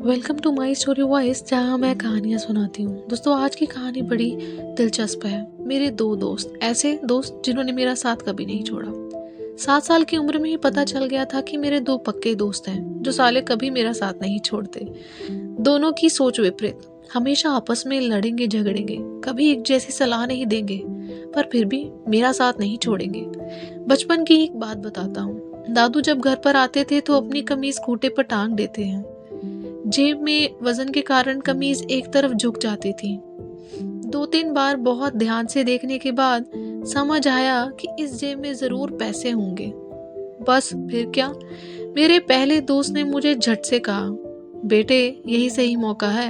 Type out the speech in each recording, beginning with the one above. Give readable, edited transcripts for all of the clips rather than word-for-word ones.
Welcome to my story voice, जहाँ मैं कहानियाँ सुनाती हूँ। दोस्तों, आज की कहानी बड़ी दिलचस्प है। मेरे दो दोस्त, ऐसे दोस्त जिन्होंने मेरा साथ कभी नहीं छोड़ा। 7 साल की उम्र में ही पता चल गया था कि मेरे दो पक्के दोस्त हैं जो साले कभी मेरा साथ नहीं छोड़ते। दोनों की सोच विपरीत, हमेशा आपस में लड़ेंगे झगड़ेंगे, कभी एक जैसी सलाह नहीं देंगे, पर फिर भी मेरा साथ नहीं छोड़ेंगे। बचपन की एक बात बताता हूँ। दादू जब घर पर आते थे तो अपनी कमीज खूंटे पर टांग देते हैं। जेब में वजन के कारण कमीज एक तरफ झुक जाती थी। 2-3 बार बहुत ध्यान से देखने के बाद समझ आया कि इस जेब में जरूर पैसे होंगे। बस फिर क्या, मेरे पहले दोस्त ने मुझे झट से कहा, बेटे यही सही मौका है,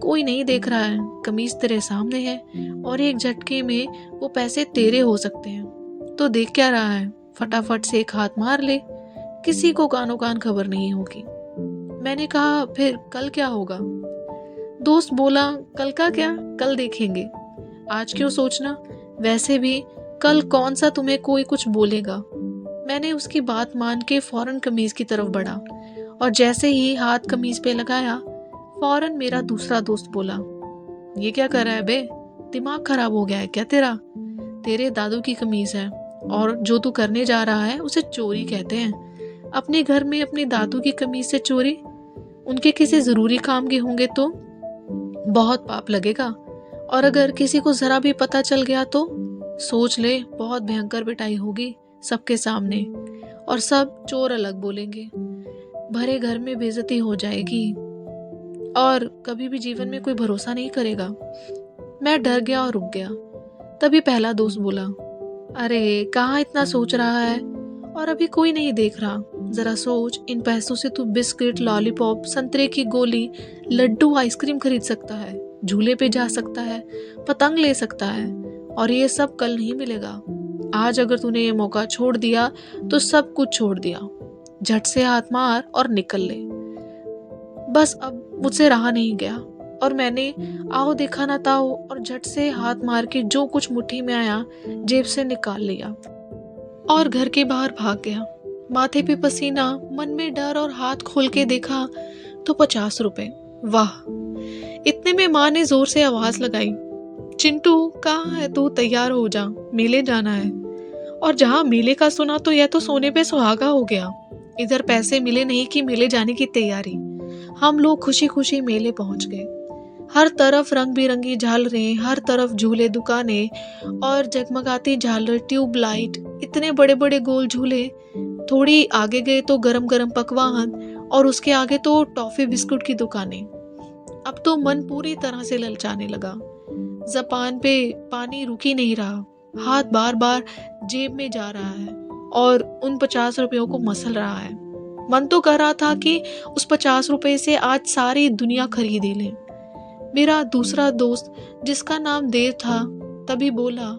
कोई नहीं देख रहा है, कमीज तेरे सामने है और एक झटके में वो पैसे तेरे हो सकते हैं, तो देख क्या रहा है, फटाफट से एक हाथ मार ले, किसी को कानो कान खबर नहीं होगी। मैंने कहा, फिर कल क्या होगा? दोस्त बोला, कल का क्या, कल देखेंगे, आज क्यों सोचना, वैसे भी कल कौन सा तुम्हें कोई कुछ बोलेगा। मैंने उसकी बात मान के फौरन कमीज की तरफ बढ़ा और जैसे ही हाथ कमीज पे लगाया, फौरन मेरा दूसरा दोस्त बोला, ये क्या कर रहा है बे, दिमाग खराब हो गया है क्या तेरा? तेरे दादू की कमीज है और जो तू करने जा रहा है उसे चोरी कहते हैं। अपने घर में अपने दादू की कमीज से चोरी, उनके किसी जरूरी काम के होंगे तो बहुत पाप लगेगा, और अगर किसी को जरा भी पता चल गया तो सोच ले, बहुत भयंकर पिटाई होगी सबके सामने, और सब चोर अलग बोलेंगे, भरे घर में बेइज्जती हो जाएगी और कभी भी जीवन में कोई भरोसा नहीं करेगा। मैं डर गया और रुक गया। तभी पहला दोस्त बोला, अरे कहाँ इतना सोच रहा है, और अभी कोई नहीं देख रहा, जरा सोच, इन पैसों से तू बिस्किट, लॉलीपॉप, संतरे की गोली, लड्डू, आइसक्रीम खरीद सकता है, झूले पे जा सकता है, पतंग ले सकता है, और ये सब कल नहीं मिलेगा। आज अगर तूने ये मौका छोड़ दिया तो सब कुछ छोड़ दिया, झट से हाथ मार और निकल ले। बस अब मुझसे रहा नहीं गया और मैंने आओ देखा ना ताओ और झट से हाथ मार के जो कुछ मुट्ठी में आया जेब से निकाल लिया और घर के बाहर भाग गया। माथे पे पसीना, मन में डर, और हाथ खोल के देखा तो 50 रुपए। वाह! इतने में माँ ने जोर से आवाज लगाई, चिंटू कहाँ है तू, तैयार हो जा, मेले जाना है। और जहाँ मेले का सुना तो यह तो सोने पे सुहागा हो गया। इधर पैसे मिले नहीं कि मेले जाने की तैयारी। हम लोग खुशी खुशी मेले पहुंच गए। हर तरफ रंग बिरंगी झालरें, हर तरफ झूले, दुकानें और जगमगाती झालर, ट्यूब लाइट, इतने बड़े बड़े गोल झूले। थोड़ी आगे गए तो गरम गरम पकवान और उसके आगे तो टॉफी बिस्कुट की दुकानें। अब तो मन पूरी तरह से ललचाने लगा। ज़बान पे पानी रुक ही नहीं रहा, हाथ बार बार जेब में जा रहा है और उन 50 रुपयों को मसल रहा है। मन तो कर रहा था कि उस 50 रुपए से आज सारी दुनिया खरीद ही ले। मेरा दूसरा दोस्त, जिसका नाम देव था, तभी बोला,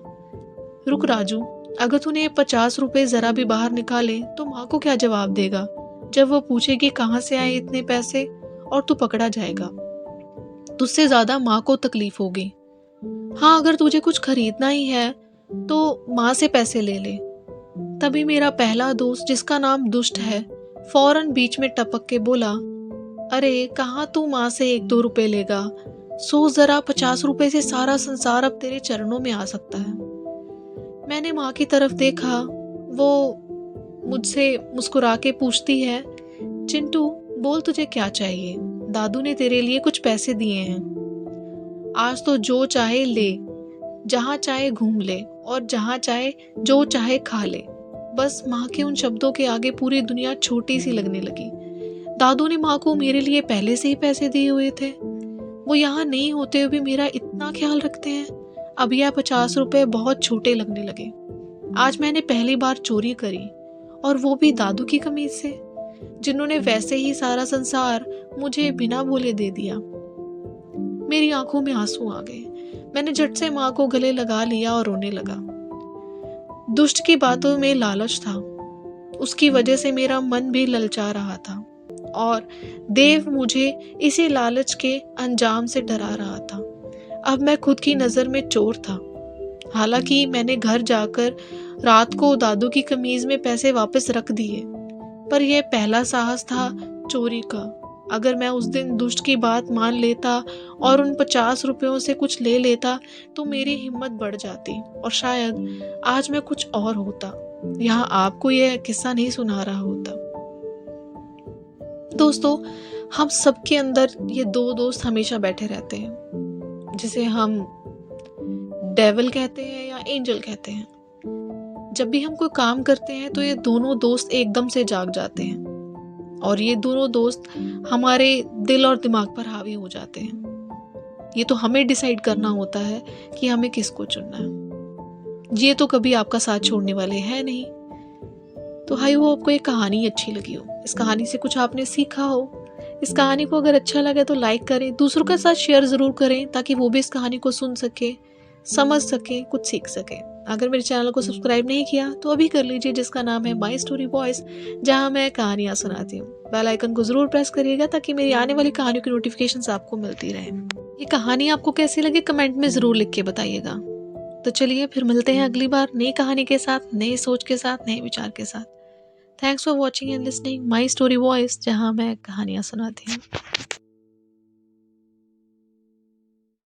रुक राजू, अगर तूने 50 रुपए जरा भी बाहर निकाले तो माँ को क्या जवाब देगा जब वो पूछेगी कहाँ से आए इतने पैसे, और तू पकड़ा जाएगा। तुझसे ज्यादा माँ को तकलीफ होगी। हाँ, अगर तुझे कुछ खरीदना ही है तो माँ से पैसे ले ले। तभी मेरा पहला दोस्त, जिसका नाम दुष्ट है, फौरन बीच में टपक के बोला, अरे कहाँ तू माँ से 1-2 रुपए लेगा, सोच जरा, 50 रुपए से सारा संसार अब तेरे चरणों में आ सकता है। मैंने माँ की तरफ देखा, वो मुझसे मुस्कुरा के पूछती है, चिंटू बोल तुझे क्या चाहिए, दादू ने तेरे लिए कुछ पैसे दिए हैं, आज तो जो चाहे ले, जहाँ चाहे घूम ले और जहाँ चाहे जो चाहे खा ले। बस माँ के उन शब्दों के आगे पूरी दुनिया छोटी सी लगने लगी। दादू ने माँ को मेरे लिए पहले से ही पैसे दिए हुए थे, वो यहाँ नहीं होते हुए भी मेरा इतना ख्याल रखते हैं। अब यह 50 रुपए बहुत छोटे लगने लगे। आज मैंने पहली बार चोरी करी, और वो भी दादू की कमीज से, जिन्होंने वैसे ही सारा संसार मुझे बिना बोले दे दिया। मेरी आंखों में आंसू आ गए। मैंने झट से माँ को गले लगा लिया और रोने लगा। दुष्ट की बातों में लालच था, उसकी वजह से मेरा मन भी ललचा रहा था, और देव मुझे इसी लालच के अंजाम से डरा रहा था। अब मैं खुद की नजर में चोर था। हालांकि मैंने घर जाकर रात को दादू की कमीज में पैसे वापस रख दिए, पर यह पहला साहस था चोरी का। अगर मैं उस दिन दुष्ट की बात मान लेता और उन 50 रुपयों से कुछ ले लेता तो मेरी हिम्मत बढ़ जाती और शायद आज मैं कुछ और होता। यहाँ आपको यह किस्सा नहीं सुना रहा होता। दोस्तों, हम सबके अंदर ये दो दोस्त हमेशा बैठे रहते हैं, जिसे हम डेविल कहते हैं या एंजल कहते हैं। जब भी हम कोई काम करते हैं तो ये दोनों दोस्त एकदम से जाग जाते हैं और ये दोनों दोस्त हमारे दिल और दिमाग पर हावी हो जाते हैं। ये तो हमें डिसाइड करना होता है कि हमें किसको चुनना है। ये तो कभी आपका साथ छोड़ने वाले हैं नहीं। तो आई होप आपको ये कहानी अच्छी लगी हो, इस कहानी से कुछ आपने सीखा हो। इस कहानी को अगर अच्छा लगे तो लाइक करें, दूसरों के साथ शेयर ज़रूर करें ताकि वो भी इस कहानी को सुन सके, समझ सके, कुछ सीख सके। अगर मेरे चैनल को सब्सक्राइब नहीं किया तो अभी कर लीजिए, जिसका नाम है माई स्टोरी वॉइस, जहाँ मैं कहानियाँ सुनाती हूँ। बेल आइकन को ज़रूर प्रेस करिएगा ताकि मेरी आने वाली कहानियों की नोटिफिकेशंस आपको मिलती रहे। ये कहानी आपको कैसी लगी कमेंट में ज़रूर लिख के बताइएगा। तो चलिए फिर मिलते हैं अगली बार नई कहानी के साथ, नई सोच के साथ, नए विचार के साथ। Thanks for watching and listening my story voice, जहाँ मैं कहानियाँ सुनाती हूँ।